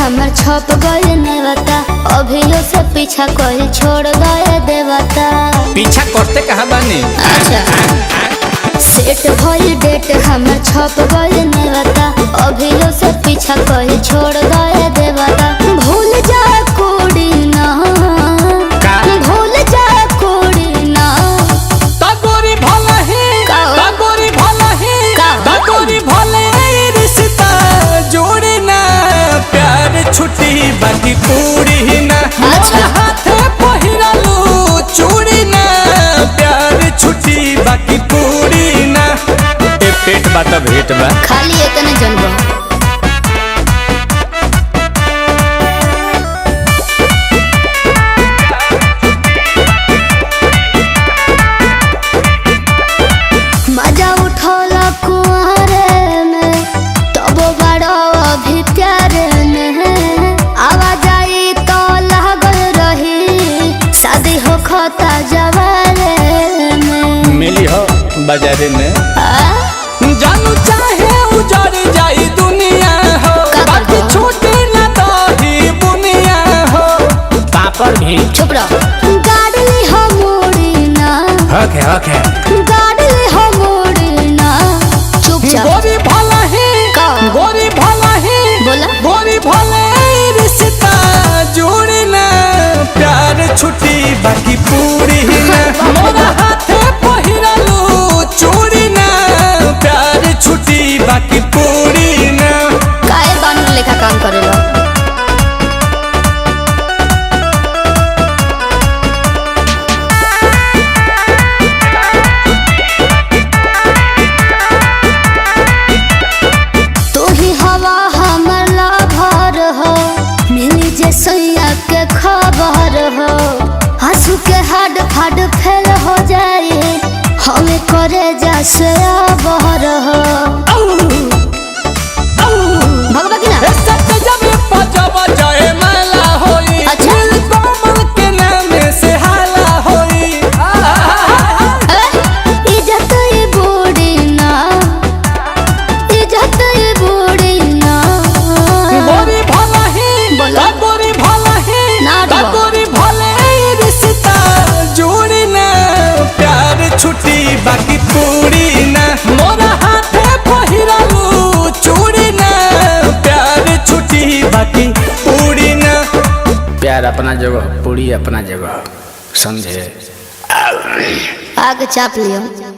हमर छप गए नेवता, अभियो से पीछा कोई छोड़ गए देवता। पीछा करते कहाँ बानी? अच्छा सेट भइल डेट हमर छप गए नेवता, अभियो से पीछा कोई छोड़ गए देवता। भूल जा कोड़ी ना, भूल जा कोड़ी ना। तगोरी भला है, तगोरी भला है, तगोरी भले रिश्ता जोड़ी ना, प्यार छुट्टी बाकी पूरी ना। अच्छा हाथे पहिरालू चूड़ी ना, प्यार छुट्टी बाकी पूरी ना। ए पेट बा त भेट बा, खाली इतने जनबो। मजा उठौला कुआरे में, तबो बड़ो अभी प्यारे में। आवाज आई तो लागल रही, शादी हो खता जवारे में। मिली हो बाजारे में। जानू चाहे उजड़ जाई दुनिया हो, बाकी छूटे ना दही बुनिया हो। पापड़ भी चुप रहो। गाड़ी हो मोड़ी ना, हक है गाड़ी हो मोड़ी ना। चुपचाप गोरी भला है, गोरी भला है, बोला गोरी भला रिश्ता जोड़ी ना, प्यार छुट्टी बाकी पूरी ना। मोरा हाथे पहिरालू चूड़ी ना, प्यार छुट्टी बाकी पूरी ना। काहे बानर लेखा काम करेला। तू ही हवा हमर लाभर हो, मिली जे सैया के खबर हो। आंसू के हाड फाड फेल हो जाए, हमें करे जा से बहर हो। भगवा की ना अच्छा इज्जत ही बूढ़ी ना, इज्जत ही बूढ़ी ना। गोरी भला है, बोला गोरी भला है, ना गोरी भले रिश्ता जोड़ी ना, प्यार छुट्टी बाकी पूरी ना। मोरा हाथे पहिरालू चूड़ी ना, प्यार छुट्टी बाकी पूरी ना। प्यार अपना जगह, पूरी अपना जगह, समझे? आग चाप लियो।